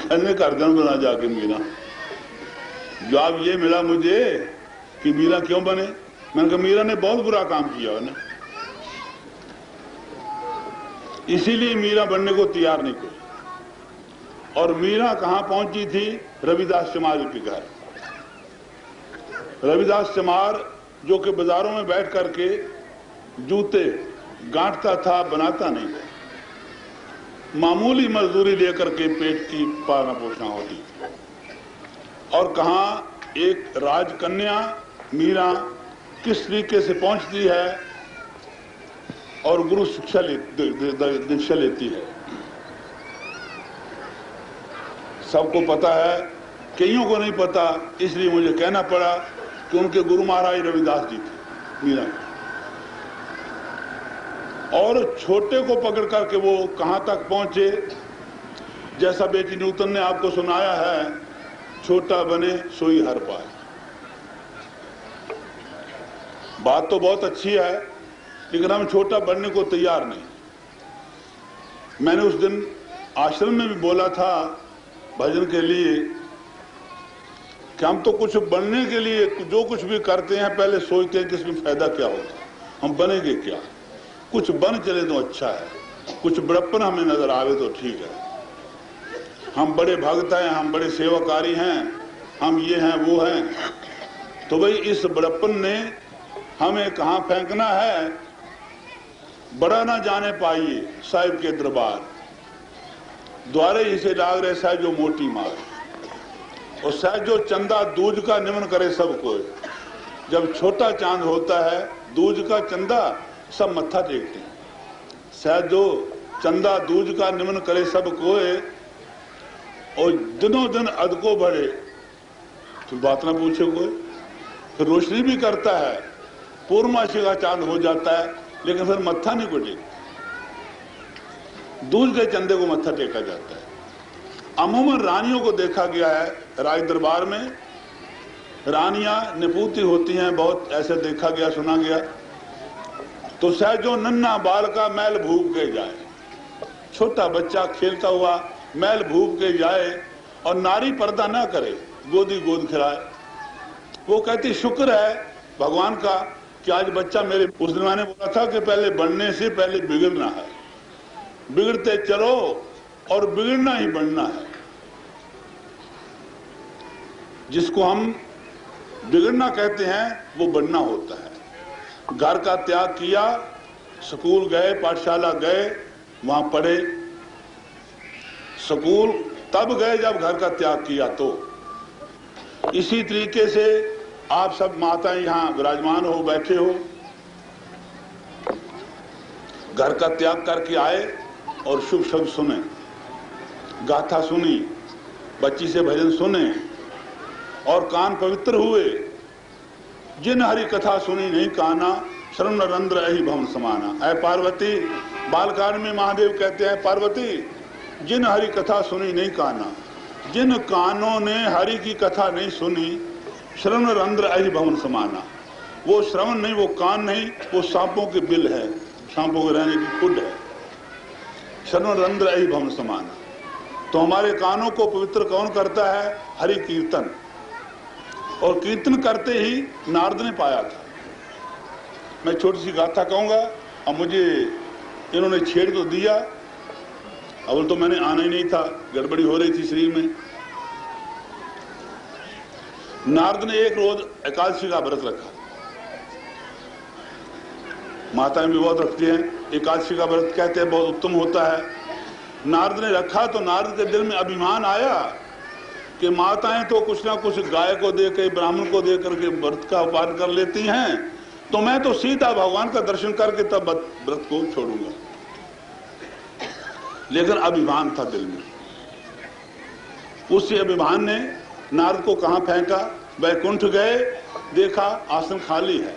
कहने करदन बना जाके मीरा। जवाब ये मिला मुझे कि मीरा क्यों बने। मैंने कहा मीरा ने बहुत बुरा काम किया है ना, इसीलिए मीरा बनने को तैयार नहीं हुई। और मीरा कहां पहुंची थी? रविदास चमार के घर। रविदास चमार जो कि बाजारों में बैठ करके जूते गांठता था, बनाता नहीं था, मामूली मजदूरी लेकर के पेट की पालना पोषणा होती थी। और कहां एक राजकन्या मीरा किस तरीके से पहुंचती है और गुरु शिक्षा दीक्षा लेती है, सबको पता है, कईयों को नहीं पता, इसलिए मुझे कहना पड़ा कि उनके गुरु महाराज रविदास जी थे मीरा। और छोटे को पकड़ करके वो कहां तक पहुंचे, जैसा बेटी न्यूटन ने आपको सुनाया है, छोटा बने सोई हर पाए। बात तो बहुत अच्छी है, लेकिन हम छोटा बनने को तैयार नहीं। मैंने उस दिन आश्रम में भी बोला था भजन के लिए कि हम तो कुछ बनने के लिए जो कुछ भी करते हैं पहले सोचते हैं कि इसमें फायदा क्या होगा, हम बनेंगे क्या। कुछ बन चले तो अच्छा है, कुछ बड़प्पन हमें नजर आवे तो ठीक है। हम बड़े भक्त हैं, हम बड़े सेवाकारी हैं, हम ये हैं वो हैं, तो भाई इस बड़प्पन ने हमें कहां फेंकना है। बड़ा ना जाने पाइए साहिब के दरबार, द्वारे इसे लाग रहे साहब जो मोटी मार, और साहब जो चंदा दूज का निमन करे सबको। जब छोटा चांद होता है दूज का चंदा सब मत्था टेकते हैं। शायद जो चंदा दूज का निमन करे सब कोय, और दिनों दिन अदको बढ़े तो बात ना पूछे कोई। फिर रोशनी भी करता है, पूर्णमासी का चांद हो जाता है, लेकिन फिर मत्था नहीं को टेकता। दूज के चंदे को मत्था टेका जाता है। अमूमन रानियों को देखा गया है राज दरबार में, रानियां निपुती होती हैं, बहुत ऐसे देखा गया सुना गया। तो शायद जो नन्हा बाल का मैल भूप के जाए, छोटा बच्चा खेलता हुआ मैल भूप के जाए और नारी पर्दा ना करे, गोदी गोद खिलाए, वो कहती शुक्र है भगवान का कि आज बच्चा मेरे। उस दिन मैंने बोला था कि पहले बनने से पहले बिगड़ना है, बिगड़ते चलो और बिगड़ना ही बनना है। जिसको हम बिगड़ना कहते हैं वो बनना होता है। घर का त्याग किया, स्कूल गए, पाठशाला गए, वहां पढ़े। स्कूल तब गए जब घर का त्याग किया। तो इसी तरीके से आप सब माताएं यहां विराजमान हो, बैठे हो, घर का त्याग करके आए और शुभ शब्द सुने, गाथा सुनी, बच्ची से भजन सुने और कान पवित्र हुए। जिन हरि कथा सुनी नहीं काना, श्रवण रंध्र अहि भवन समाना। ऐ पार्वती, बालकांड में महादेव कहते हैं पार्वती जिन हरि कथा सुनी नहीं काना, जिन कानों ने हरि की कथा नहीं सुनी, श्रवण रंध्र अहि भवन समाना। वो श्रवण नहीं, वो कान नहीं, वो सांपों के बिल है, सांपों के रहने की खुड है। श्रवण रंध्र अहि भवन समाना। तो हमारे कानों को पवित्र कौन करता है? हरि कीर्तन। और कीर्तन करते ही नारद ने पाया था। मैं छोटी सी गाथा कहूंगा, अब मुझे इन्होंने छेड़ तो दिया, अवल तो मैंने आना ही नहीं था, गड़बड़ी हो रही थी शरीर में। नारद ने एक रोज एकादशी का व्रत रखा। माताएं भी बहुत रखती हैं, एकादशी का व्रत कहते हैं बहुत उत्तम होता है। नारद ने रखा तो नारद के दिल में अभिमान आया कि माताएं तो कुछ ना कुछ गाय को दे के, ब्राह्मण को दे करके व्रत का उपान कर लेती हैं, तो मैं तो सीधा भगवान का दर्शन करके तब व्रत को छोड़ूंगा। लेकिन अभिमान था दिल में। उसी अभिमान ने नारद को कहां फेंका? वैकुंठ गए, देखा आसन खाली है।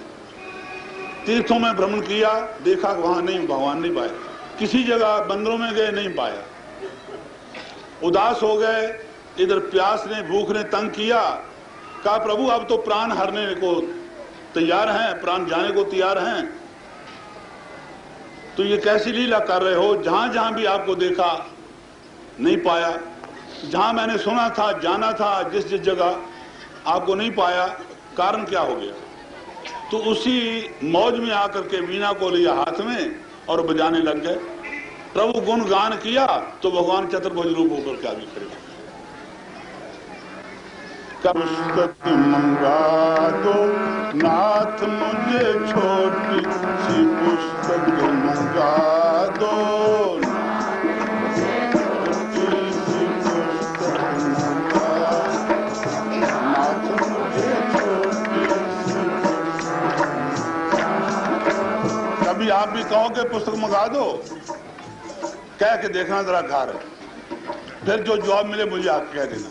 तीर्थों में भ्रमण किया, देखा वहां नहीं, भगवान नहीं पाए। किसी जगह बंदरों में गए, नहीं पाया। उदास हो गए, इधर प्यास ने, भूख ने तंग किया। कहा प्रभु अब तो प्राण हरने को तैयार हैं, प्राण जाने को तैयार हैं, तो ये कैसी लीला कर रहे हो? जहां जहां भी आपको देखा नहीं पाया। जहां मैंने सुना था, जाना था, जिस जिस जगह आपको नहीं पाया, कारण क्या हो गया? तो उसी मौज में आकर के वीणा को लिया हाथ में और बजाने लग गए। प्रभु गुण गान किया तो भगवान चतुर्भुज रूप होकर के आगे खड़े हो गए। पुस्तक मंगा दो नाथ मुझे, छोटी सी पुस्तक मंगा दो, छोटी सी पुस्तक मंगा, नाथ मुझे छोटी सी। कभी आप भी कहोगे पुस्तक मंगा दो, कह के देखना जरा घर, फिर जो जवाब मिले मुझे आप कह देना।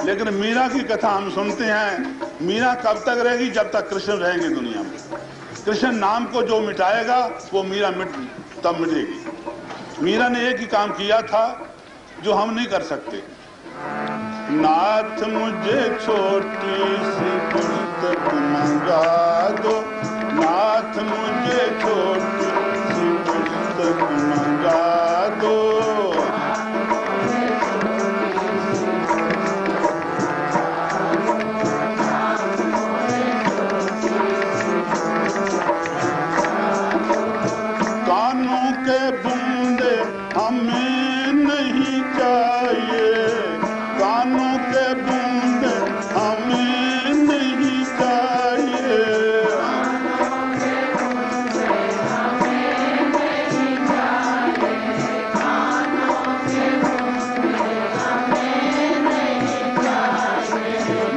लेकिन मीरा की कथा हम सुनते हैं, मीरा कब तक रहेगी? जब तक कृष्ण रहेंगे दुनिया में। कृष्ण नाम को जो मिटाएगा वो मीरा तब मिटेगी। मीरा ने एक ही काम किया था जो हम नहीं कर सकते। नाथ मुझे छोटी सी पुस्तक मंगा दो, नाथ मुझे छोटी सी पुस्तक मंगा दो। कानों के बूंदे हमें नहीं चाहिए, कानों के बूंदे हमें नहीं चाहिए।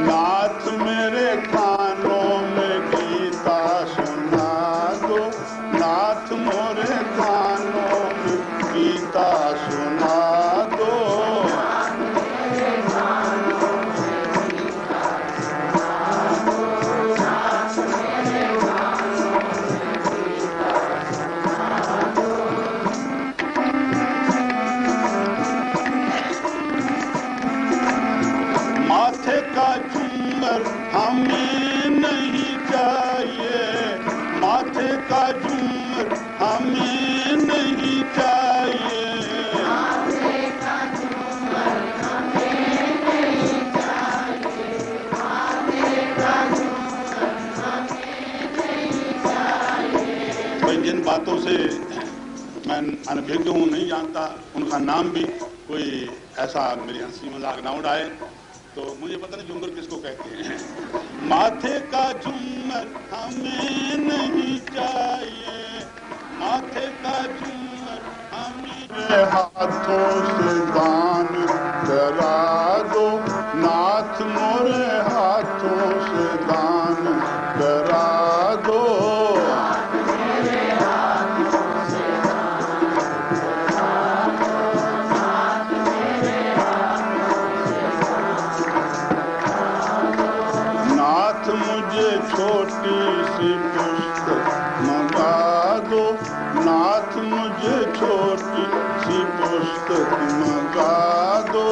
नाथ मेरे कानों में गीता सुना दो, नाथ मोरे कानों में गीता सुना दो। माथे का झूमर हमें नहीं चाहिए, माथे का झूमर हमें नहीं चाहिए। भाई जिन बातों से मैं अनभिज्ञ हूँ, नहीं जानता, उनका नाम भी कोई ऐसा मेरी हंसी मजाक ना उड़ाए, तो मुझे पता नहीं झुमर किसको कहते हैं। माथे का झुमर हमें नहीं चाहिए, माथे का झुमर हमें हाथों से दान करा दो, नाथ मोरे हाथों से दान करा दो। नाथ मुझे छोटी सी पुस्तक मंगा दो, नाथ मुझे छोटी सी पुस्तक मंगा दो।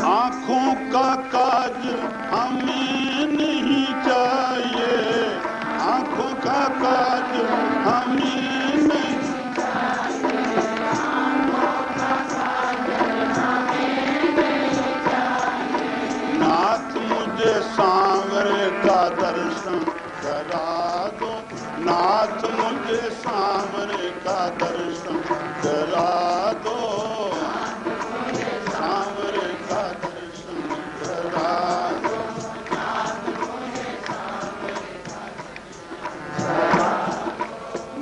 आँखों का काजल हमें नहीं चाहिए, आँखों का काजल हमें नहीं। नाथ मुझे सांवरे का दर्शन करा दो, नाथ मुझे सांवरे का दर्शन करा दो, सांवरे का दर्शन करा दो।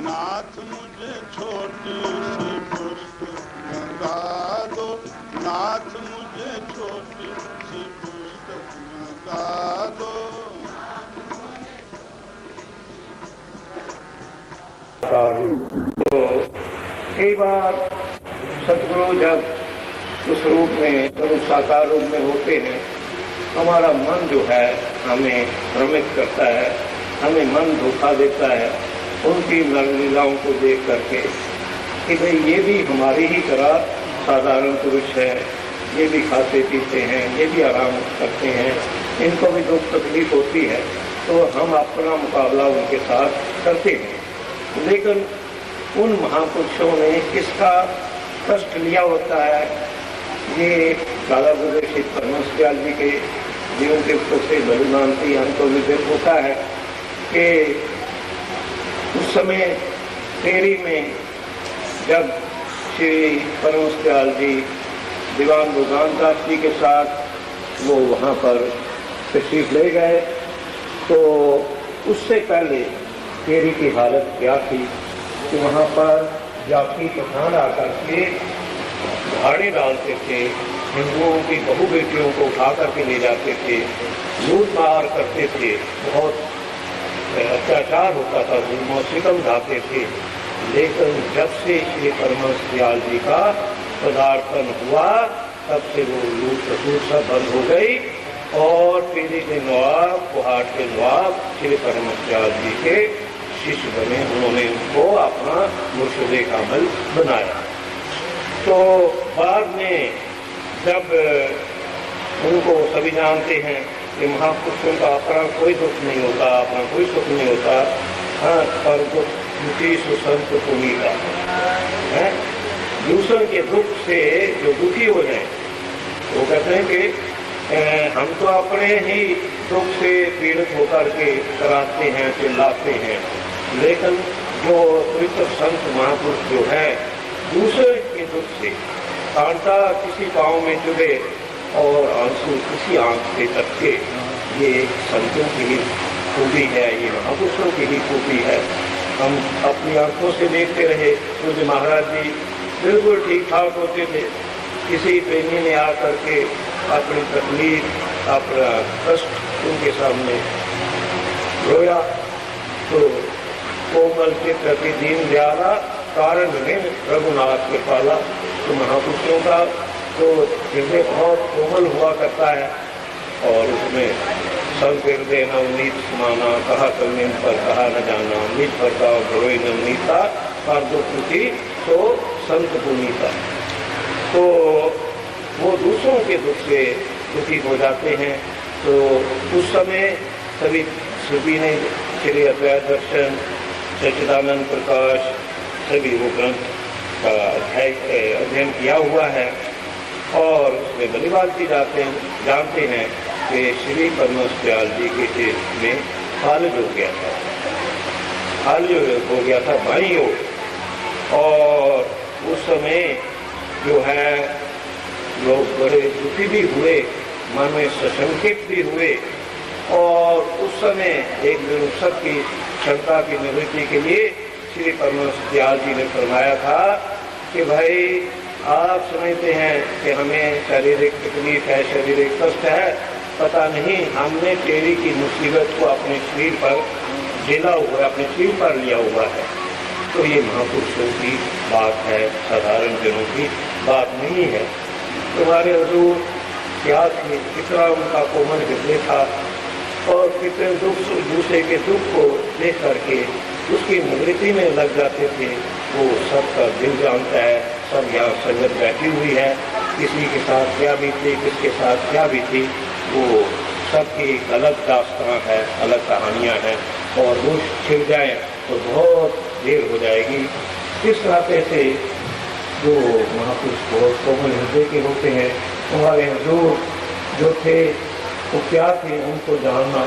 नाथ मुझे छोटी सी पुस्तक मंगा दो, नाथ मुझे छोटी सी पुस्तक मंगा दो। तो कई बार सदगुरु जब उस रूप में, उस साकार रूप में होते हैं, हमारा मन जो है हमें भ्रमित करता है, हमें मन धोखा देता है उनकी नरलीलाओं को देख करके कि भाई ये भी हमारी ही तरह साधारण पुरुष है, ये भी खाते पीते हैं, ये भी आराम करते हैं, इनको भी दुख तकलीफ होती है, तो हम अपना मुकाबला उनके साथ करते हैं। लेकिन उन महापुरुषों ने किसका कष्ट लिया होता है, ये दादा गुरु श्री परमहंस दयाल जी के जीवन के से बलिदानती हमको विवेक होता है कि उस समय तेरी में जब श्री परमहंस दयाल जी दीवान भगवान दास जी के साथ वो वहाँ पर तशरीफ ले गए, तो उससे पहले तेरी की हालत क्या थी कि वहाँ पर जाति पठान आकर के भाड़े डालते थे, हिंदुओं की बहु बेटियों को उठा करके ले जाते थे, लूट मार करते थे, बहुत अत्याचार होता था, जुल्म सितम ढाते थे। लेकिन जब से श्री परमहंस दयाल जी का पदार्पण हुआ, तब से वो लूट खसूट सब बंद हो गई और पीली के नवाब, पहाड़ के नवाब श्री परमहंस दयाल जी के शिष्य बने। उन्होंने उनको अपना मुर्शिदे कामिल बनाया। तो बाद में जब उनको सभी जानते हैं कि महापुरुषों का अपना कोई दुख नहीं होता, अपना कोई सुख नहीं होता, हाँ, पर दुख दुखी सुसंत पुनीता है। दूसरों के दुख से जो दुखी हो जाए, वो कहते हैं कि हम तो अपने ही दुख से पीड़ित होकर के कराते हैं, चिल्लाते हैं, लेकिन जो पवित्र संत महापुरुष जो है दूसरे के दुख से कांटा किसी पाँव में चुभे और आंसू किसी आंख से टपके, ये संतों की ही खूबी है, ये महापुरुषों की ही खूबी है। हम अपनी आंखों से देखते रहे, पूज्य महाराज जी बिल्कुल ठीक ठाक होते थे, किसी प्रेमी ने आकर के अपनी तकलीफ, अपना कष्ट उनके सामने रोया, तो कोमल चित्र की दीन दयाला कारण में रघुनाथ के पाला। तो महापुरुषों का तो हृदय बहुत कोमल हुआ करता है और उसमें सब हृदय नवनीत समाना, कहा कमिन पर कहा न जाना, निज बर्ताव घरोई नवनीता, पर दुख की तो संत पुनीता। तो वो दूसरों के दुख से दुखी हो जाते हैं। तो उस समय सभी ने श्री अद्वैत दर्शन, सच्चिदानंद प्रकाश, सभी वो ग्रंथ का अध्ययन किया हुआ है और उसमें बलिवाल की जानते हैं कि श्री परमहंस दयाल जी के सिर में फालज हो गया था, फालज हो गया था बाईं ओर। और उस समय जो है लोग बड़े दुखी भी हुए, मन में सशंकित भी हुए और उस समय एक दिन सबकी शंका की निवृत्ति के लिए श्री परमहंस दयाल जी ने फरमाया था कि भाई आप समझते हैं कि हमें शारीरिक तकलीफ है, शारीरिक कष्ट है, पता नहीं हमने तेरी की मुसीबत को अपने शरीर पर झेला हुआ, अपने शरीर पर लिया हुआ है। तो ये महापुरुषों की बात है, साधारण जनों की बात नहीं है। तुम्हारे हुजूर क्या थे, कितना उनका कोमल हृदय था और कितने दुख दूसरे के दुख को देख करके उसकी निवृत्ति में लग जाते थे। वो सबका दिल जानता है, सब यहाँ संगत बैठी हुई है, किसी के साथ क्या बीती, किसके साथ क्या बीती, वो सबकी अलग दास्तां है, अलग कहानियाँ हैं और वो छिड़ जाए तो बहुत देर हो जाएगी। इस तरह से जो महापुरुष बहुत कोमल हृदय के होते हैं, हमारे हुजूर जो थे वो क्या थे, उनको जानना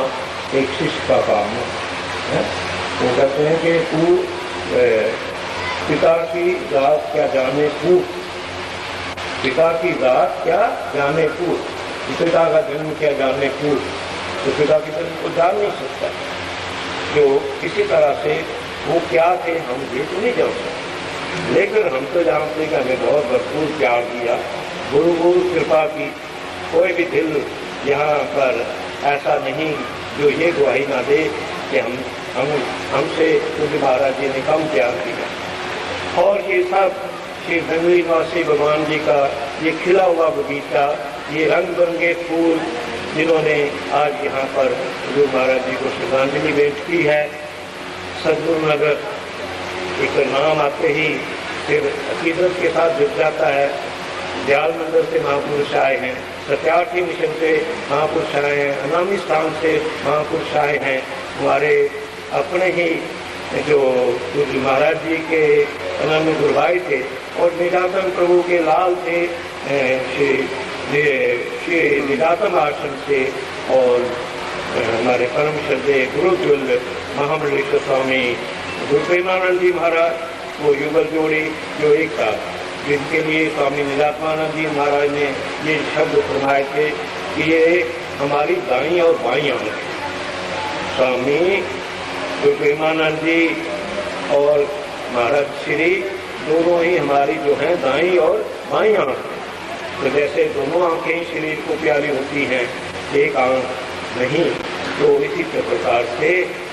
एक शिष्य का काम है। वो कहते हैं कि तू पिता की जात क्या जाने पूर्व, पिता की जात क्या जाने पूर्व, पिता का जन्म क्या जाने पूर्व, तो पिता के जन्म को जान नहीं सकता। जो किसी तरह से वो क्या थे हम ये तो नहीं जान सकते, लेकिन हम तो जानते कि हमें बहुत भरपूर प्यार दिया, गुरु कृपा की। कोई भी दिल यहाँ पर ऐसा नहीं जो ये गवाही ना दे कि हमसे पूज्य महाराज जी ने कम प्यार किया। और ये सब श्री धनवी निवासी भगवान जी का ये खिला हुआ बगीचा, ये रंग बिरंगे फूल जिन्होंने आज यहाँ पर गुरु महाराज जी को श्रद्धांजलि भेंट की है। सदगुरु नगर एक नाम आते ही फिर अकीदत के साथ जुड़ जाता है। दयाल मंदिर से महापुरुष आए हैं, सत्यार्थी मिशन से महापुरुष आए हैं, अनामी स्थान से महापुरुष आए हैं, हमारे अपने ही जो पूज्य महाराज जी के अनामी गुरु भाई थे और निजातम प्रभु के लाल थे श्री निजातम आश्रम से, और हमारे परम श्रद्धेय गुरुद्वल महामंडलेश्वर स्वामी गुरु प्रेमानंद जी महाराज, वो युगल जोड़ी जो एक था, जिनके लिए स्वामी निजात्मानंद जी महाराज ने ये शब्द फरमाए थे कि ये हमारी दाई और बाई आंख है। स्वामी गुरु प्रेमानंद जी और महाराज श्री दोनों ही हमारी जो है दाई और बाई आंख है। तो जैसे दोनों आंखें शरीर को प्यारी होती हैं, एक आंख नहीं, तो इसी प्रकार से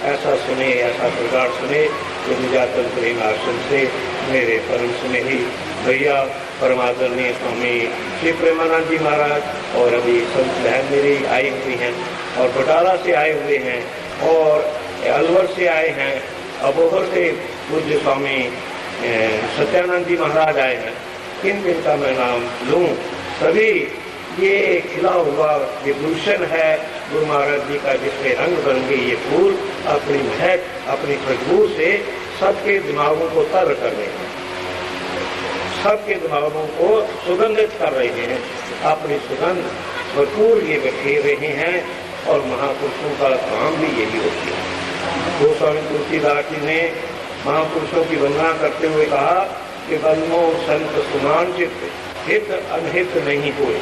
ऐसा सुने, ऐसा प्रकार सुने तो निजातन प्रेम आश्रम से मेरे परम स्नेही भैया परमादरणीय स्वामी श्री प्रेमानंद जी महाराज और अभी संत बहन मेरी आई हुई हैं, और बटाला से आए हुए हैं, और अलवर से आए हैं, अबोहर से पूज्य स्वामी सत्यानंद जी महाराज आए हैं। किन किन का मैं नाम लूँ? सभी ये खिला हुआ विभूषण है गुरु महाराज जी का, जिसमें रंग बिरंगे ये फूल अपनी महक, अपनी खुशबू से सबके दिमागों को तर कर रहे हैं, सबके दिमागों को सुगंधित कर रहे हैं, अपनी सुगंध भरपूर ये बिखेर रहे हैं, और महापुरुषों का काम भी यही होती है। गोस्वामी तुलसीदास जी ने महापुरुषों की वंदना करते हुए कहा कि बंदो संत समान चित्त हित अनहित नहीं हुए।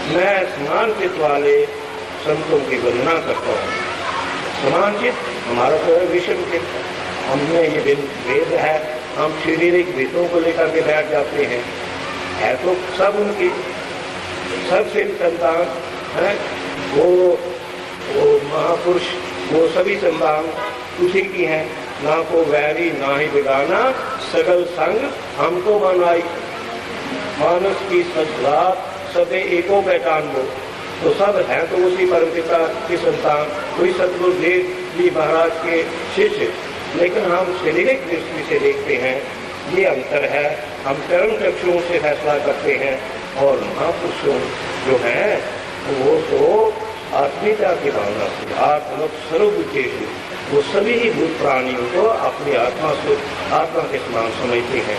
मैं समान चित्त वाले संतों की वंदना करता हूँ। समान चित्त हमारा तो है विषम चित्त, हमने ये भेद है, हम शारीरिक भेदों को लेकर के बैठ जाते हैं, है तो सब उनकी, सबसे संतान है वो महापुरुष, वो सभी संतान उसी की हैं। ना को वैरी ना ही बिगाना, सगल संग हमको बनाई, मानस की सद्भाव सबे एको पहचान वो। तो सब हैं तो उसी परम पिता की संतान, वही सतगुरुदेव जी महाराज के शिष्य, लेकिन हम शारीरिक दृष्टि से देखते हैं, ये अंतर है। हम कर्म चक्षुओं से फैसला करते हैं, और महापुरुषों जो हैं वो तो आत्मीयता की भावना से आत्म स्वरूप वो सभी ही भूत प्राणियों को अपनी आत्मा के समान समझते हैं।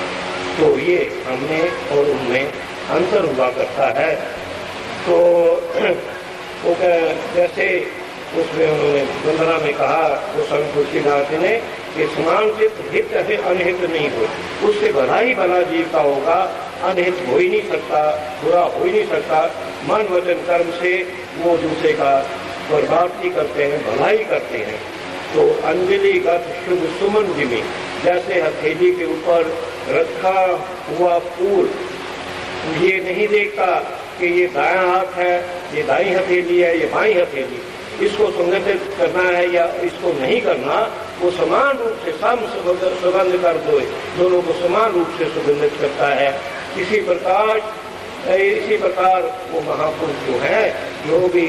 तो ये हमने और उनमें अंतर हुआ करता है। तो वो जैसे उसमें उन्होंने वंदना में कहा, वो स्वामी तुलसीदास जी ने कि समान चित्त हित है अनहित नहीं हो, उससे भला ही भला जीव का होगा, अनहित हो ही नहीं सकता, बुरा हो ही नहीं सकता। मन वचन कर्म से वो दूसरे का बर्बाद ही करते हैं, भलाई करते हैं। तो अंजलिगत शुभ सुमन जिमी, जैसे हथेली के ऊपर रखा हुआ फूल, ये नहीं देखता कि ये दायां हाथ है, ये दाई हथेली है, ये बाई हथेली, इसको सुगंधित करना है या इसको नहीं करना, वो समान रूप से सुगंध कर दो, दोनों को समान रूप से सुगंधित करता है। इसी प्रकार वो महापुरुष जो है, जो भी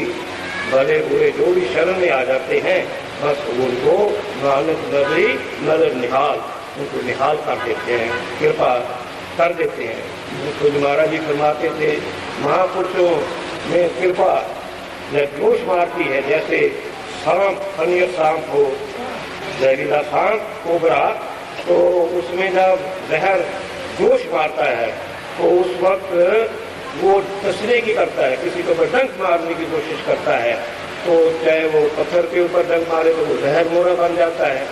भले हुए जो भी शरण में आ जाते हैं, बस उनको नानक नजरी नजर निहाल, उनको निहाल कर देते हैं, कृपा कर देते हैं। खुद महाराज जी फरमाते थे, महापुरुषों में कृपा जब जोश मारती है, जैसे सांप, खनियर सांप हो, जहरीला सांप कोबरा, तो उसमें जब जहर जोश मारता है तो उस वक्त वो डसने की करता है, किसी को डंक मारने की कोशिश करता है, तो चाहे वो पत्थर के ऊपर डंक मारे तो वो जहर मोरा बन जाता है।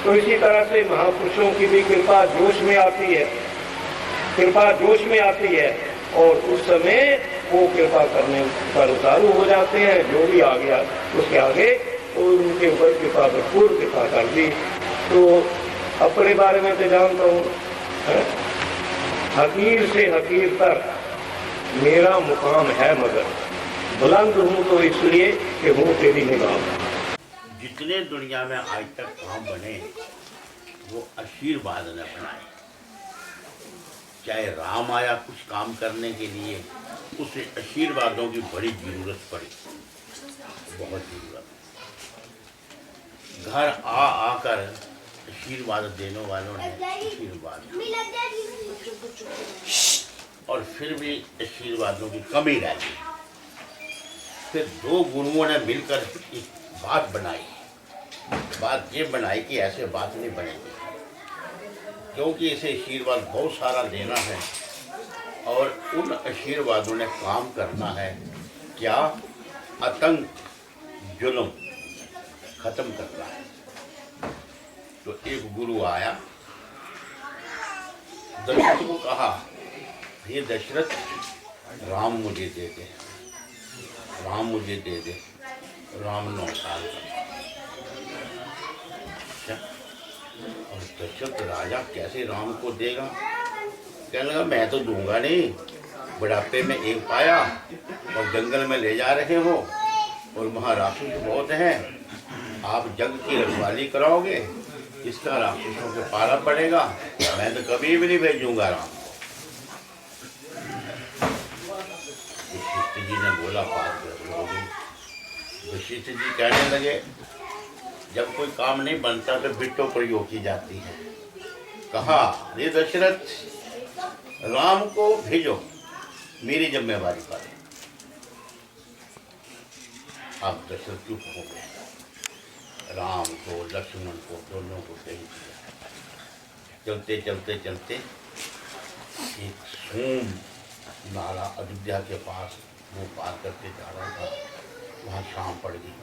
तो इसी तरह से महापुरुषों की भी कृपा जोश में आती है, कृपा जोश में आती है, और उस समय वो कृपा करने पर उतारू हो जाते हैं। जो भी आ गया उसके आगे तो उनके ऊपर कृपा भरपूर कृपा कर दी। तो अपने बारे में तो जानता हूँ, हकीर से हकीर तक मेरा मुकाम है, मगर बुलंद हूँ तो इसलिए कि हूँ तेरी निगाह। जितने दुनिया में आज तक काम बने वो आशीर्वाद ने बनाए। चाहे राम आया कुछ काम करने के लिए, उसे आशीर्वादों की बड़ी जरूरत पड़ी, बहुत जरूरत। घर आकर आशीर्वाद देने वालों ने आशीर्वाद, और फिर भी आशीर्वादों की कमी रह गई। फिर दो गुरुओं ने मिलकर एक बात बनाई। बात ये बनाई कि ऐसे बात नहीं बनेगी, क्योंकि इसे आशीर्वाद बहुत सारा देना है और उन आशीर्वादों ने काम करना है। क्या? आतंक, जुल्म खत्म करना है। तो एक गुरु आया, दशरथ को कहा, हे दशरथ, राम मुझे दे दे, राम मुझे दे दे। राम 9 साल का। और दशरथ राजा कैसे राम को देगा? कहने लगा, मैं तो दूंगा नहीं, बुढ़ापे में एक पाया और जंगल में ले जा रहे हो और वहाँ राक्षस बहुत हैं, आप जग की रखवाली कराओगे, इसका राक्षसों के पाला पड़ेगा, मैं तो कभी भी नहीं भेजूंगा राम को। वशिष्ठ जी ने बोला, बात हो गई। वशिष्ठ जी कहने लगे, जब कोई काम नहीं बनता तो बिट्टो प्रयोग की जाती है। कहा, हे दशरथ, राम को भेजो, मेरी जिम्मेवारी पर है। अब दशरथ चुप हो गए। राम को, लक्ष्मण को, दोनों को भेज दिया। चलते चलते चलते एक सोम नाला अयोध्या के पास वो पार करके जा रहा था। वहाँ शाम पड़ गई,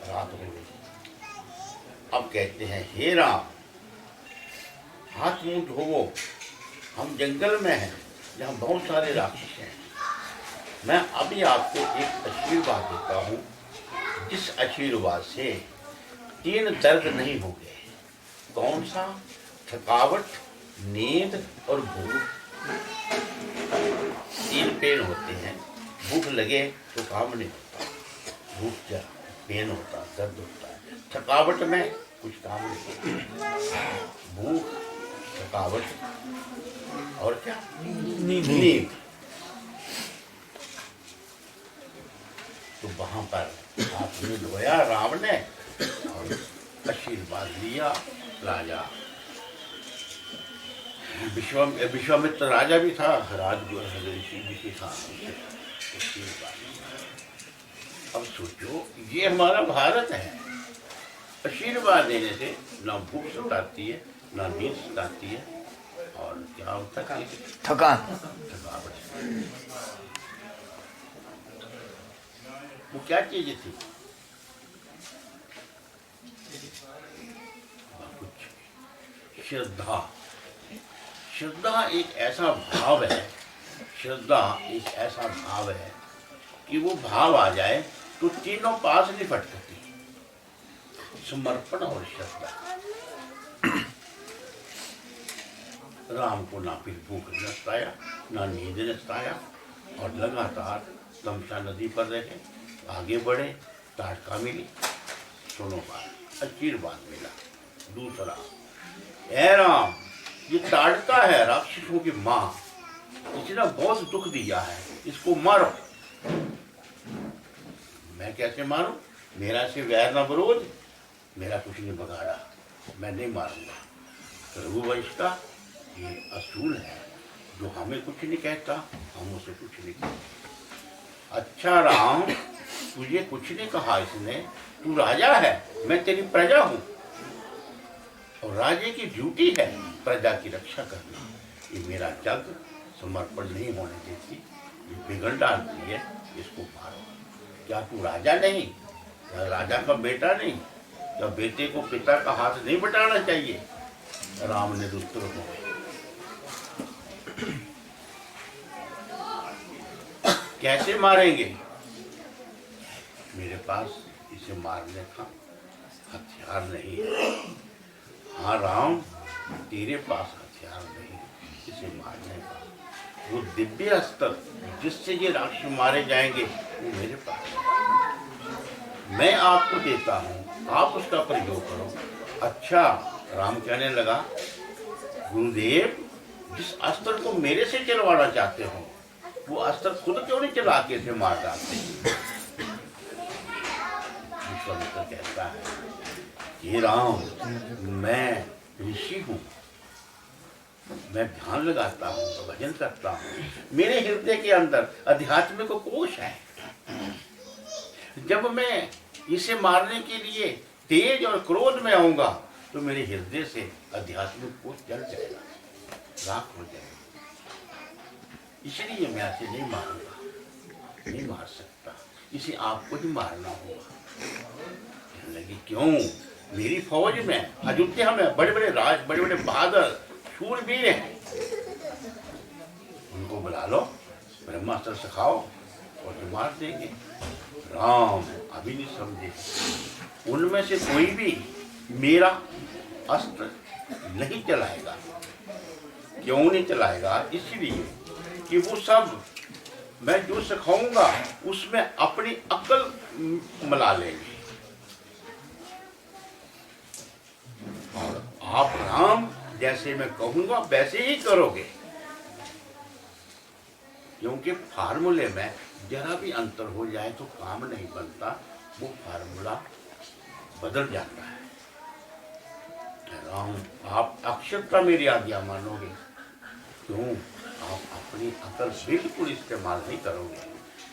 रात हो गई। अब कहते हैं, हे राम, हाथ मुंह धोवो, हम जंगल में हैं जहाँ बहुत सारे राक्षस हैं। मैं अभी आपको एक आशीर्वाद देता हूँ, जिस आशीर्वाद से 3 दर्द नहीं होंगे। कौन सा? थकावट, नींद और भूख। 3 पेन होते हैं। भूख लगे तो काम नहीं होता, भूख क्या, पेन होता, दर्द होता है। थकावट में कुछ काम नहीं होता, भूख, थकावट और क्या, नींद। तो वहां पर हाथ में धोया राम ने और आशीर्वाद लिया। राजा विश्वामित्र राजा भी था, ऋषि भी था। अब सोचो, ये हमारा भारत है। आशीर्वाद देने से ना भूख सताती है, ना नींद सताती है, और क्या होता है, थकावट। वो क्या चीज थी? कुछ श्रद्धा। श्रद्धा एक ऐसा भाव है, श्रद्धा एक ऐसा भाव है कि वो भाव आ जाए तो तीनों पास नहीं फटकती। समर्पण और श्रद्धा। राम को ना फिर भूख ने सताया, ना नींद ने सताया, और लगातार तमसा नदी पर रहे, आगे बढ़े, ताड़का मिली। सुनो बात, आशीर्वाद मिला। दूसरा, ऐ राम, ये ताड़का है, राक्षसों की माँ, इसने बहुत दुख दिया है, इसको मारो। मैं कैसे मारूं? मेरा से वैर न विरोध, मेरा कुछ नहीं बगाड़ा, मैं नहीं मारूंगा। रघुवंश का ये असूल है, जो हमें कुछ नहीं कहता, हम उसे कुछ नहीं कहते। अच्छा राम, तुझे कुछ नहीं कहा इसने, तू राजा है, मैं तेरी प्रजा हूं, और राजे की ड्यूटी है प्रजा की रक्षा करना। ये मेरा जग समर्पण नहीं होने देती, ये बिगड़ डालती है, इसको मारो। क्या तू राजा नहीं? क्या राजा का बेटा नहीं? क्या बेटे को पिता का हाथ नहीं बटाना चाहिए? राम ने उत्तर हो, कैसे मारेंगे? मेरे पास इसे मारने का हथियार नहीं है। हाँ राम, तेरे पास हथियार नहीं, इसे मारने का वो दिव्य अस्त्र जिससे ये राक्षस मारे जाएंगे, वो मेरे पास है। मैं आपको देता हूँ, आप उसका प्रयोग करो। अच्छा, राम कहने लगा, गुरुदेव, जिस अस्त्र को मेरे से चलवाना चाहते हो, वो अस्त्र खुद क्यों नहीं चला के इसे मार डालते? विश्वामित्र कहता है, हे राम, मैं ऋषि हूँ, मैं ध्यान लगाता हूँ, भजन करता हूँ, मेरे हृदय के अंदर अध्यात्म को कोश है। जब मैं इसे मारने के लिए तेज और क्रोध में आऊंगा तो मेरे हृदय से आध्यात्मिक कोष जल जाएगा, राख हो जाएगा। इसलिए मैं इसे नहीं मारूंगा, नहीं मार सकता, इसे आपको ही मारना होगा। कहने लगे क्यों? मेरी फौज में अयोध्या में बड़े बड़े राज, बड़े बड़े बहादुर शूरवीर हैं, उनको बुला लो, ब्रह्मास्त्र सिखाओ और जो मार देंगे। राम अभी नहीं समझे, उनमें से कोई भी मेरा अस्त्र नहीं चलाएगा। क्यों नहीं चलाएगा? इसलिए कि वो सब मैं जो सिखाऊंगा उसमें अपनी अक्ल मिला लेंगे। और आप राम जैसे मैं कहूंगा वैसे ही करोगे, क्योंकि फार्मूले में जरा भी अंतर हो जाए तो काम नहीं बनता, वो फार्मूला बदल जाता है। राम आप अक्षरता मेरी आज्ञा मानोगे, क्यों? आप अपनी अकल बिल्कुल इस्तेमाल नहीं करोगे।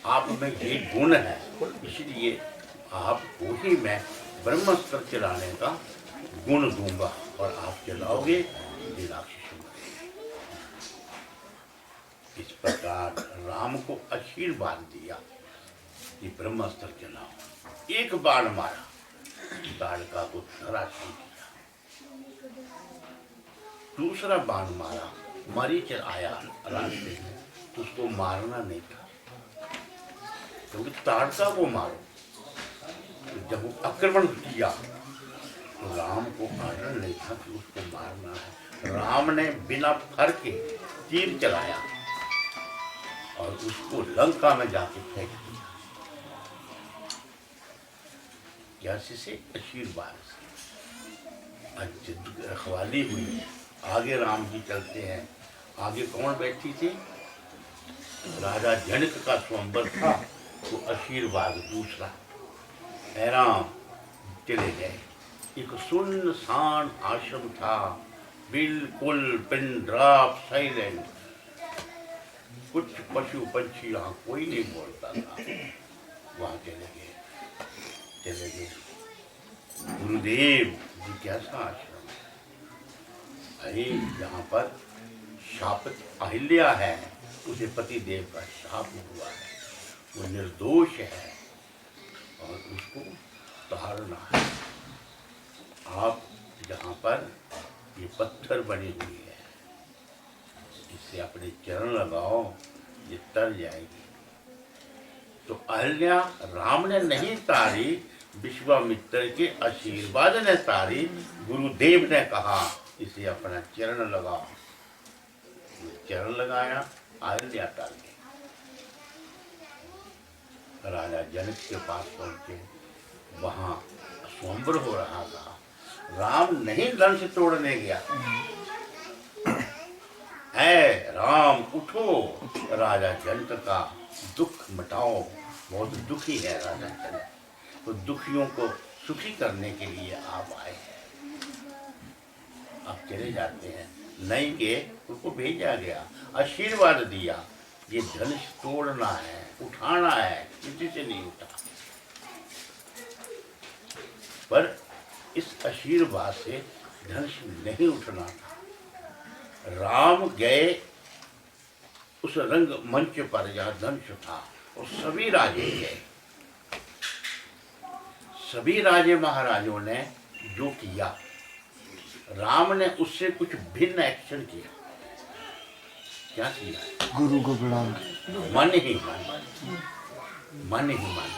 आप में ये गुण है, इसलिए आपको ही मैं ब्रह्मास्त्र चलाने का गुण दूंगा और आप चलाओगे ये राक्षस मरेंगे। इस प्रकार राम को आशीर्वाद दिया कि ब्रह्मास्त्र चलाओ। एक बाण मारा, ताड़का को धराशायी किया। दूसरा बाण मारा, मरीच आया रास्ते में, तो उसको मारना नहीं था, क्योंकि ताड़का को मारो। तो जब वो आक्रमण किया तो राम को आदर नहीं था कि उसको मारना है। राम ने बिना फर के तीर चलाया और उसको लंका में जाके फेंक दिया। कैसे से? आशीर्वाद से। आज रखवाली हुई, आगे राम जी चलते हैं। आगे कौन बैठी थी? राजा जनक का स्वयंवर था, तो आशीर्वाद दूसरा। है राम चले गए। एक सुनसान आश्रम था, बिल्कुल पिन ड्रॉप साइलेंट। कुछ पशु पंछी यहाँ कोई नहीं बोलता था। वहां चले गए। गुरुदेव जी कैसा आश्रम है? अरे यहाँ पर शापित अहिल्या है, उसे पति देव का शाप हुआ है, वो निर्दोष है और उसको तारना है। आप यहाँ पर ये पत्थर बनी हुई है, इससे अपने चरण लगाओ, ये तर जाएगी। तो अहिल्या राम ने नहीं तारी, विश्वामित्र के आशीर्वाद ने तारी। गुरुदेव ने कहा इसे अपना चरण लगाओ। चरण लगाया, अहिल्या तर गई। राजा जनक के पास पहुंचे, वहां स्वयंवर हो रहा था। राम नहीं धनुष तोड़ने गया। है राम उठो, राजा जनक का दुख मिटाओ। बहुत दुखी है राजा जनक, तो दुखियों को सुखी करने के लिए आप आए हैं। आप चले जाते हैं, नहीं गए, उनको भेजा गया, आशीर्वाद दिया, ये धनुष तोड़ना है, उठाना है, किसी से नहीं उठा। पर इस आशीर्वाद से धनुष नहीं उठना था। राम गए उस रंग मंच पर जहाँ धनुष था, और सभी राजे गए। सभी राजे महाराजों ने जो किया, राम ने उससे कुछ भिन्न एक्शन किया। क्या किया? गुरु को प्रणाम। मन ही मन, मन ही मन,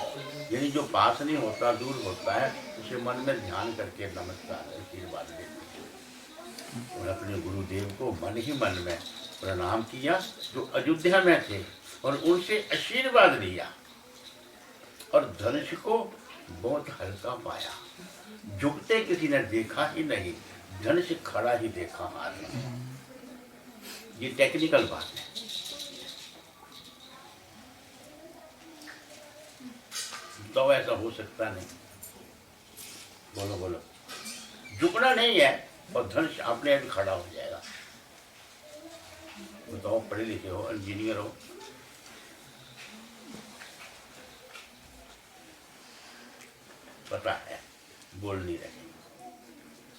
यानी जो पास नहीं होता, दूर होता है, उसे मन में ध्यान करके नमस्कार आशीर्वाद देते हैं। और अपने गुरुदेव को मन ही मन में प्रणाम किया, जो अयोध्या में थे, और उनसे आशीर्वाद लिया। और धनुष को बहुत हल्का पाया, झुकते किसी ने देखा ही नहीं, धनुष खड़ा ही देखा हाथ में। ये टेक्निकल बात है। तो ऐसा हो सकता नहीं। बोलो बोलो, झुकना नहीं है और धनुष अपने आप खड़ा हो जाएगा। बताओ, पढ़े लिखे हो, इंजीनियर हो, पता है, बोल नहीं रहे।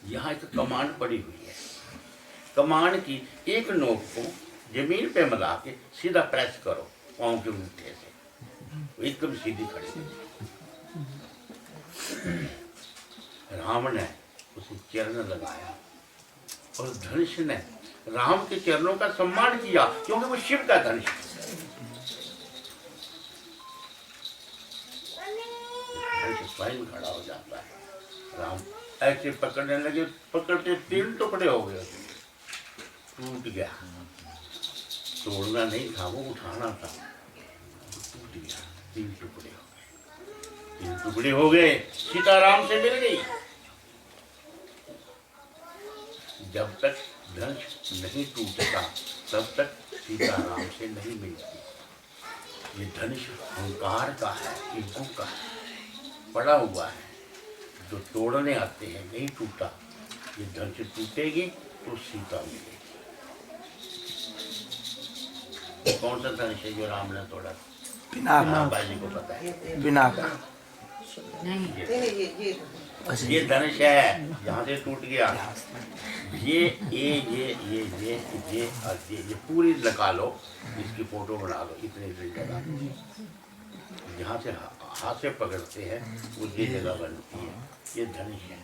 यहाँ एक कमान पड़ी हुई है, कमान की एक नोक को जमीन पे मिला के सीधा प्रेस करो पाँव के अंगूठे से, एकदम सीधी खड़ी हो। राम ने उसे चरण लगाया और धनुष ने राम के चरणों का सम्मान किया, क्योंकि वो शिव का धनुष है। धनुष स्वयं खड़ा हो जाता है। राम ऐसे पकड़ने लगे, पकड़ते 3 टुकड़े हो गए, टूट गया। तोड़ना नहीं था, वो उठाना था, टूट गया। 3 टुकड़े हो गए, 3 टुकड़े हो गए। सीता राम से मिल गई। जब तक धनुष नहीं टूटता तब तक सीता राम से नहीं मिलती। ये धनुष अहंकार का है, ईगो का है, पड़ा हुआ है, जो तोड़ने आते हैं। नहीं टूटा, ये धनुष टूटेगी तो सीता मिलेगी। कौन सा धनुष है जो राम ने तोड़ा? बाजी को पता है, बिना का ये धनुष है, यहाँ से टूट गया। ये पूरी लगा लो, इसकी फोटो बना लो, इतनी जगह यहाँ से हाथ से पकड़ते हैं वो ये जगह बनती है, ये धनुष है।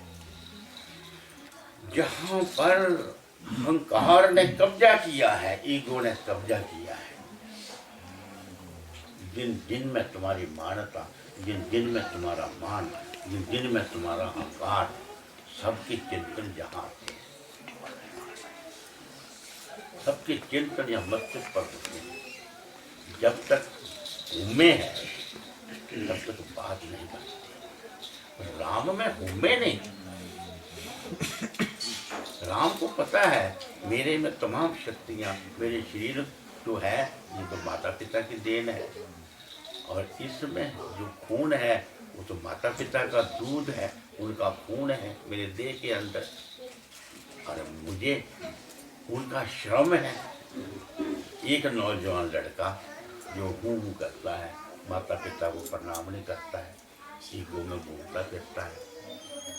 जहाँ पर अहंकार ने कब्जा किया है, ईगो ने कब्जा किया है, जिन दिन में तुम्हारी मान्यता, जिन दिन में तुम्हारा मान, जिन दिन में तुम्हारा अहंकार, सबके चिंतन जहाँ आते हैं, सबके चिंतन यहाँ मस्तिष्क पर होते हैं। जब तक हुमे है तब तक बात नहीं बनती। राम में हुमे नहीं। राम को पता है मेरे में तमाम शक्तियाँ, मेरे शरीर जो है ये तो माता पिता की देन है, और इसमें जो खून है वो तो माता पिता का दूध है, उनका खून है मेरे देह के अंदर, और मुझे उनका श्रम है। एक नौजवान लड़का जो हूँ करता है, माता पिता को प्रणाम नहीं करता है, ईगो में बोलता फिरता है,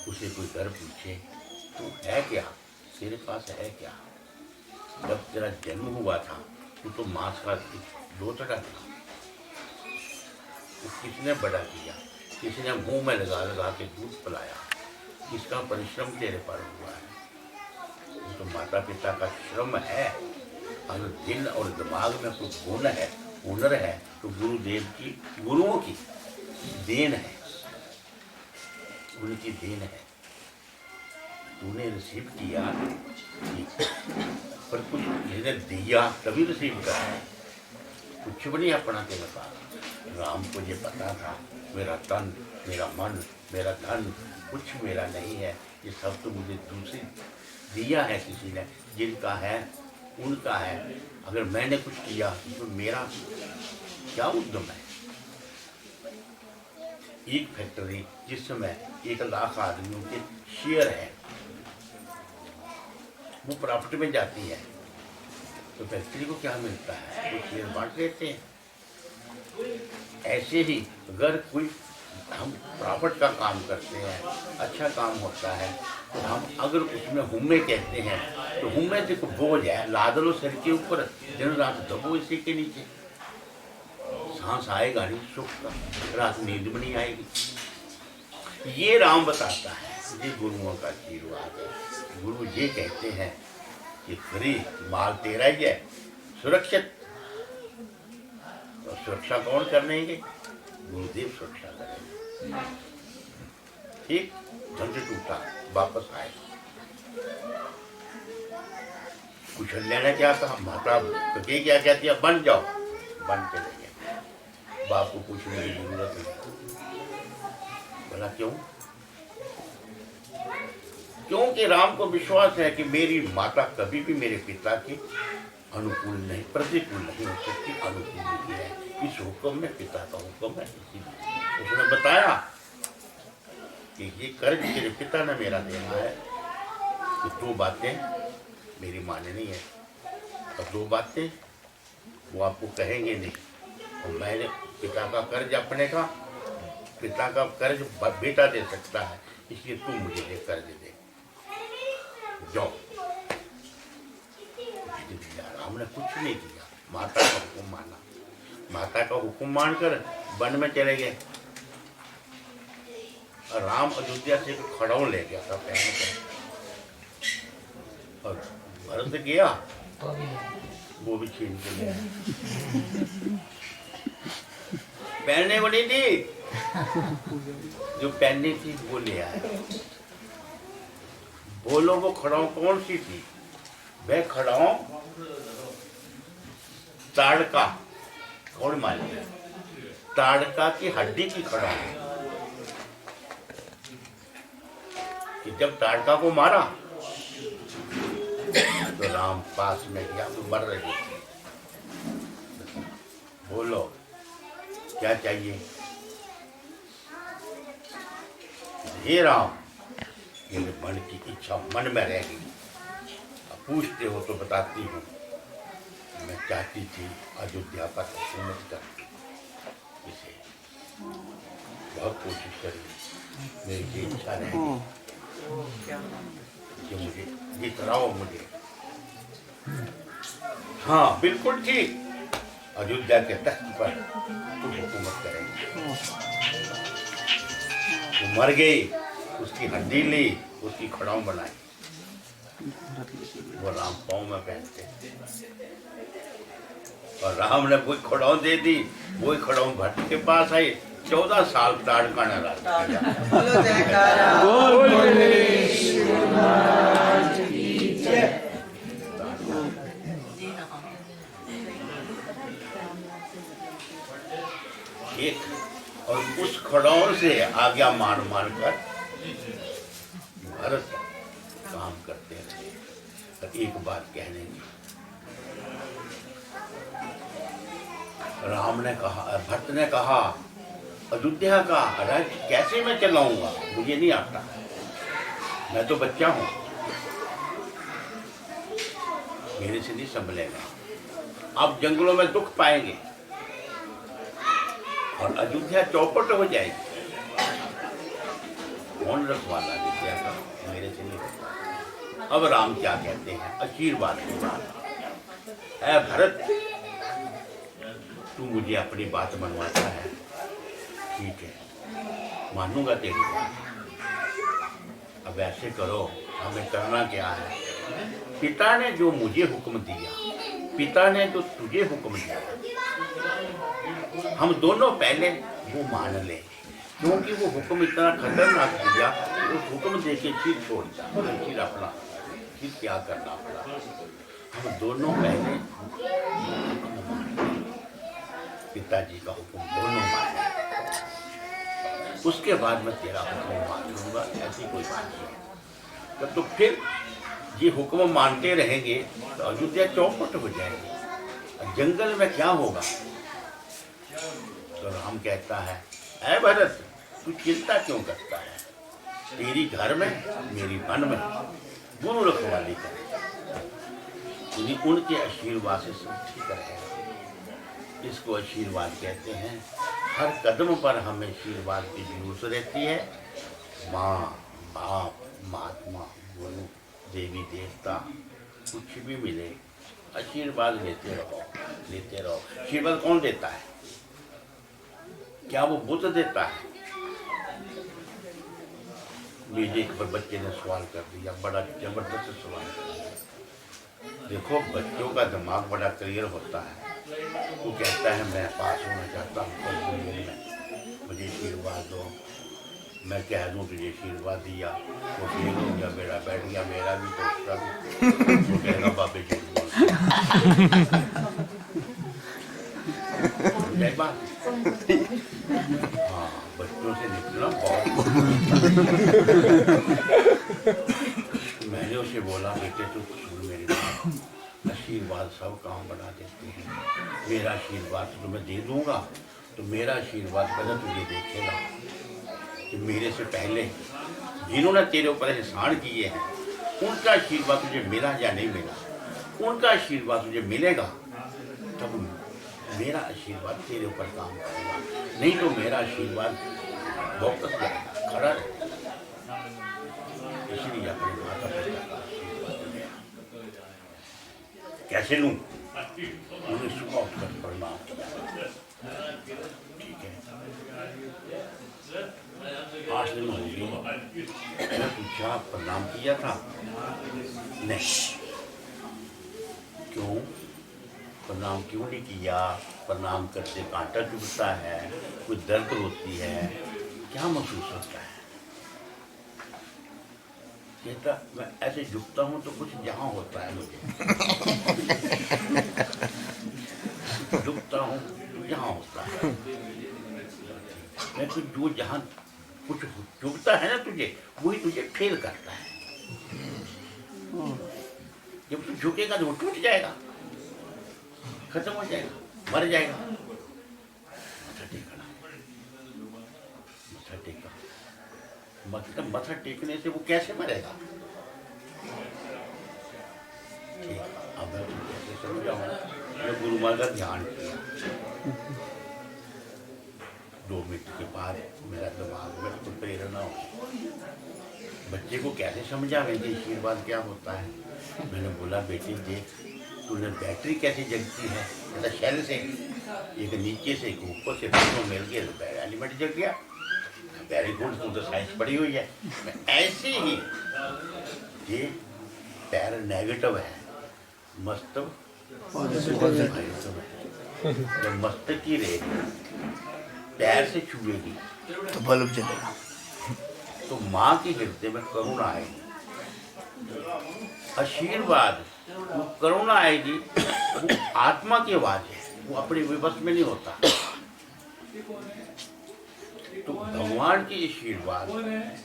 उसे कोई घर पूछे तो है क्या, तेरे पास है क्या? जब तेरा जन्म हुआ था तो मांस का लोचड़ा था, तो किसने बड़ा किया? किसने मुंह में लगा लगा के दूध पिलाया? किसका परिश्रम तेरे पर हुआ है? तो माता पिता का श्रम है। अगर दिल और दिमाग में कुछ गुण है, हुनर है, तो गुरुदेव की, गुरुओं की देन है, उनकी देन है। तूने रिसीव किया, पर कुछ जिन्हें दिया तभी रिसीव कर, कुछ भी नहीं अपना तेरे पास। राम को ये पता था मेरा तन, मेरा मन, मेरा धन कुछ मेरा नहीं है, ये सब तो मुझे दूसरी दिया है किसी ने, जिनका है उनका है। अगर मैंने कुछ किया तो मेरा क्या उद्यम है? एक फैक्ट्री जिसमें 1 लाख आदमियों के शेयर है, वो प्रॉफिट में जाती है, तो फैक्ट्री को क्या मिलता है? वो शेयर बांट लेते हैं। ऐसे ही अगर कोई हम प्रॉफिट का काम करते हैं, अच्छा काम होता है, तो हम अगर उसमें हुम्मे कहते हैं, तो हुम्मे से तो बोझ है, लाद लो सिर के ऊपर, दिन रात दबो इसी के नीचे, सांस आएगा नहीं सुख का, रात नींद भी नहीं आएगी। ये राम बताता है, ये गुरुओं का आशीर्वाद है। गुरु ये कहते हैं कि फ्री माल तेरा ही है, सुरक्षित। और सुरक्षा कौन करनेंगे? गुरुदेव सुरक्षा करेंगे। ठीक, धनुष टूटा, वापस आए। कुछ लेना क्या था? माता तो क्या कहती है, बन जाओ, बन के लेंगे, बाप को पूछने की जरूरत नहीं। बोला क्यों? क्योंकि राम को विश्वास है कि मेरी माता कभी भी मेरे पिता की अनुकूल नहीं, प्रतिकूल नहीं हो सकती, अनुकूल नहीं है। इस हुक्म में पिता का हुक्म है। इसीलिए उसने बताया कि ये कर्ज तेरे पिता ने मेरा देना है, कि 2 बातें मेरी माननी है, और 2 बातें वो आपको कहेंगे नहीं। और मैंने पिता का कर्ज अपने का पिता का कर्ज बेटा दे सकता है, इसलिए तू मुझे ये कर्ज दे। जाओ। राम ने कुछ नहीं किया, माता का हुक्म माना। माता का हुक्म मानकर वन में चले गए। और राम अयोध्या से एक खड़ाऊ ले गया था पहन कर, और भरत गया वो भी छीन के लिया। पहनने वाली थी, जो पहननी थी वो ले आया। बोलो वो खड़ाऊ कौन सी थी? वह खड़ाऊ ताड़का। कौन मालूम? ताड़का की हड्डी की खड़ाऊ। कि जब ताड़का को मारा तो राम पास में गया, तो मर रही थी। बोलो क्या चाहिए? हे राम, मेरे मन की इच्छा मन में रह गई। अब पूछते हो तो बताती हूँ। मैं चाहती थी अयोध्या पर हुकूमत कर, इसे बहुत कोशिश करी, मेरी ये इच्छा रही कि मुझे जितराओ मुझे। हाँ बिल्कुल ठीक, अयोध्या के तख्त पर तुम हुकूमत करेंगे। वो मर गई, उसकी हड्डी ली, उसकी खड़ाऊ बनाई। वो राम पाँव में पहनते, और राम ने कोई खड़ाऊ दे दी। वही खड़ाऊ भट्ट के पास आई। 14 साल ताड़का ने राज किया। एक और उस खड़ाऊ से आज्ञा मान मान कर भरत काम करते रहे। और एक बात कहने की, राम ने कहा, भरत ने कहा, अयोध्या का राज्य कैसे मैं चलाऊंगा? मुझे नहीं आता, मैं तो बच्चा हूं, मेरे से नहीं संभलेगा। आप जंगलों में दुख पाएंगे और अयोध्या चौपट हो जाएगी। कौन रखवाला अयोध्या का? मेरे से नहीं होता। अब राम क्या कहते हैं? आशीर्वाद की बात। ऐ भरत, तू मुझे अपनी बात मनवाता है, ठीक है, मानूंगा तेरी बात। अब ऐसे करो, हमें करना क्या है? पिता ने जो मुझे हुक्म दिया, पिता ने जो तुझे हुक्म दिया, हम दोनों पहले वो मान ले, क्योंकि वो हुक्म इतना खतरनाक दिया कि उस हुक्म दे के चीज छोड़ दिया, चीज अपना फिर क्या करना पड़ा। हम दोनों पहले पिताजी का हुक्म दोनों माने, उसके बाद मैं तेरा हुक्म मान लूंगा। ऐसी कोई बात नहीं। तो फिर ये हुक्म मानते रहेंगे तो अयोध्या चौपट हो जाएगी। जंगल में क्या होगा? तो राम कहता है, ऐ भरत, तू चिंता क्यों करता है? तेरी घर में, मेरी वन में गुरु रखवाली करे, उनके आशीर्वाद से सब ठीक रहेगा। इसको आशीर्वाद कहते हैं। हर कदम पर हमें आशीर्वाद की जरूरत रहती है। माँ, बाप, महात्मा, गुरु, देवी देवता, कुछ भी मिले, आशीर्वाद लेते रहो, लेते रहो। आशीर्वाद कौन देता है? क्या वो बुद्ध देता है? मेरे एक बार बच्चे ने सवाल कर दिया, बड़ा जबरदस्त सवाल कर दिया। देखो, बच्चों का दिमाग बड़ा क्लियर होता है। वो कहता है, मैं पास होना चाहता हूँ, मुझे आशीर्वाद दो। मैं कह दूँ तुझे आशीर्वाद दिया, वो फेल हो गया, मेरा बैठ गया, मेरा भी तो उसका भी। वो कहेगा बाबे जी बात। हाँ, बच्चों से निकलना बहुत। मैंने उसे बोला, बेटे तू सुन मेरी बात, आशीर्वाद सब काम बना देते हैं। मेरा आशीर्वाद तो मैं दे दूंगा, तो मेरा आशीर्वाद पहले तुझे देखेगा कि मेरे से पहले जिन्होंने तेरे ऊपर एहसान किए हैं, उनका आशीर्वाद तुझे मिला या नहीं मिला। उनका आशीर्वाद तुझे मिलेगा तब मेरा आशीर्वाद तेरे ऊपर काम करेगा, नहीं तो मेरा आशीर्वाद वापस जाएगा, खड़ा रहेगा। इसलिए अपने माता पिता का आशीर्वाद लिया। कैसे लूं? उन्हें सुबह उठकर प्रणाम किया। ठीक है, 8 दिन हो गए, मैंने पूछा प्रणाम किया था? नहीं। क्यों? प्रणाम क्यों नहीं किया? प्रणाम करते कांटा चुभता है, कोई दर्द होती है, क्या महसूस होता है? कहता मैं ऐसे झुकता हूँ तो कुछ यहाँ होता है मुझे। झुकता हूँ तो यहाँ होता है। मैं तो जो जहाँ कुछ झुकता है ना तुझे, वही तुझे फेल करता है। जब तू झुकेगा तो वो टूट जाएगा, खत्म हो जाएगा, मर जाएगा। मत्था टेकना, मत्था टेका, मतलब मत्था टेकने से वो कैसे मरेगा? ठीक, अब मैं तुझे कैसे समझाऊं? मैं गुरु माँ का ध्यान किया। 2 मिनट के बाद मेरा दिमाग में तो प्रेरणा हो, बच्चे को कैसे समझावें कि आशीर्वाद क्या होता है? मैंने बोला बेटे देख, तूने बैटरी कैसे जगती है? कहता शेल से, एक नीचे से एक ऊपर से, दोनों मिल के एलिमेंट जग गया। वेरी गुड, तू तो साइंस पढ़ी हुई है। मैं ऐसे ही, ये पैर नेगेटिव है, मस्तक पॉजिटिव है। जब मस्तक की रेख पैर से छुएगी तो बल्ब जलेगा, तो माँ के हृदय में करुणा आएगी, आशीर्वाद, वो करुणा आएगी। वो आत्मा की आवाज है, वो अपने विवश में नहीं होता। तो भगवान की आशीर्वाद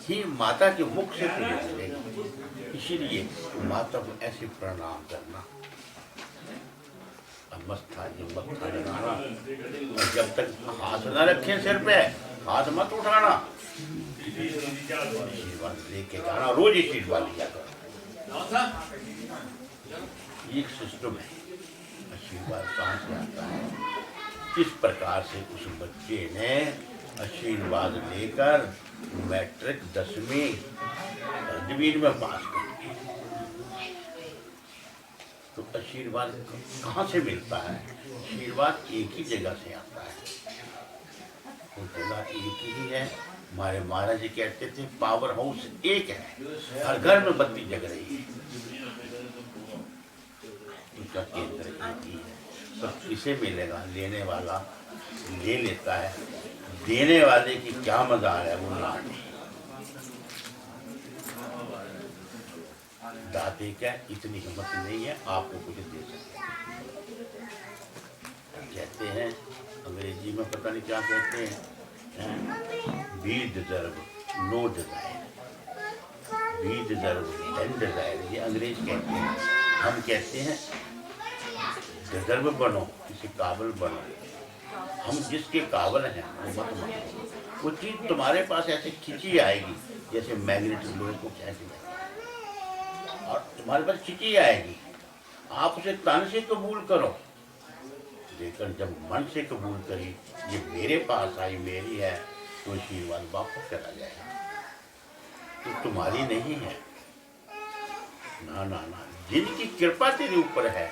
ही माता के मुख से तुझे मिलेगी। इसीलिए माता को ऐसे प्रणाम करना, मत्था लगाना, और जब तक हाथ न रखे सिर पे, हाथ मत उठाना, आशीर्वाद लेके जाना, रोज आशीर्वाद लिया करो। एक सिस्टम है, आशीर्वाद कहाँ से आता है? किस प्रकार से उस बच्चे ने आशीर्वाद लेकर मैट्रिक 10वीं पदवी में पास कर दी। तो आशीर्वाद कहाँ से मिलता है? आशीर्वाद एक ही जगह से आता है, वो जगह एक ही है। हमारे महाराज जी कहते थे पावर हाउस एक है, हर घर में बत्ती जग रही है, उसका केंद्र एक ही है। सब किसे मिलेगा? लेने वाला ले लेता है, देने वाले की क्या मदार है वो ना। दाते क्या इतनी हिम्मत नहीं है आपको कुछ दे सकते। कहते हैं अंग्रेजी में, पता नहीं क्या कहते हैं, be deserve no desire, be deserve then desire, ये अंग्रेज कहते हैं। हम कहते हैं डिजर्व बनो, किसी काबिल बनो। हम जिसके काबिल हैं वो मत मानो। वो चीज़ तुम्हारे पास ऐसे खिंची आएगी जैसे मैग्नेट लोहे को खींची आएगी, और तुम्हारे पास खिंची आएगी। आप उसे तन से कबूल करो, लेकिन जब मन से कबूल करी ये मेरे पास आई, मेरी है, तो आशीर्वाद वापस चला जाएगा। तो तुम्हारी नहीं है, ना ना ना। जिनकी कृपा तेरे ऊपर है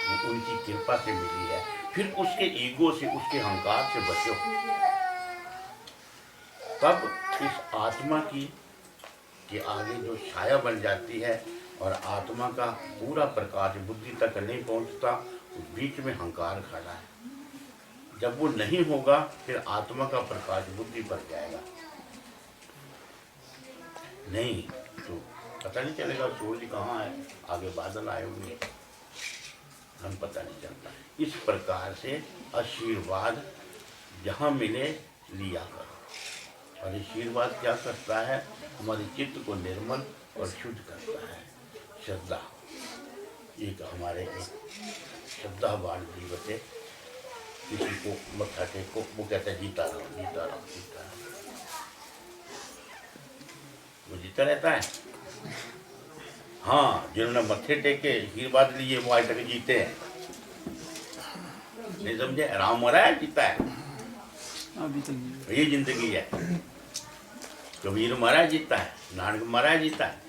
वो उनकी कृपा से मिली है। फिर उसके ईगो से, उसके अहंकार से बचो, तब इस आत्मा की के आगे जो छाया बन जाती है और आत्मा का पूरा प्रकाश बुद्धि तक नहीं पहुंचता, बीच में अहंकार खड़ा है। जब वो नहीं होगा फिर आत्मा का प्रकाश बुद्धि पर जाएगा, नहीं तो पता नहीं चलेगा सूरज कहाँ है, आगे बादल आए होंगे, हम पता नहीं चलता। इस प्रकार से आशीर्वाद जहाँ मिले लिया करो। और आशीर्वाद क्या करता है? हमारे चित्त को निर्मल और शुद्ध करता है। श्रद्धा, एक हमारे एक श्रद्धावान जीव थे, किसी को मत्था टेको, वो कहता है जीता रहो जीता रहो जीता रहो, वो जीता रहता है। हाँ, जिन्होंने मत्थे टेके आशीर्वाद लिए वो आज तक जीते हैं। नहीं समझे? राम मरा है, जीता है। ये जिंदगी है। कबीर महाराज जीता है, नानक महाराज जीता है,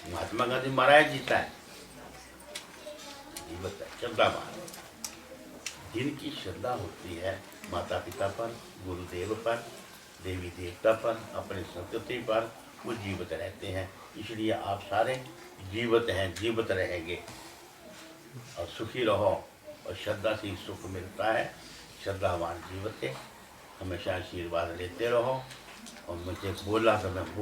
महात्मा गांधी महाराज जीता है। जीवत है, श्रद्धावान जिनकी श्रद्धा होती है माता पिता पर, गुरुदेव पर, देवी देवता पर, अपनी संस्कृति पर, वो जीवित रहते हैं। इसलिए आप सारे जीवित हैं, जीवित रहेंगे और सुखी रहो। और श्रद्धा से ही सुख मिलता है। श्रद्धावान जीवित है, हमेशा आशीर्वाद लेते रहो। और मुझे बोला तो मैं बोल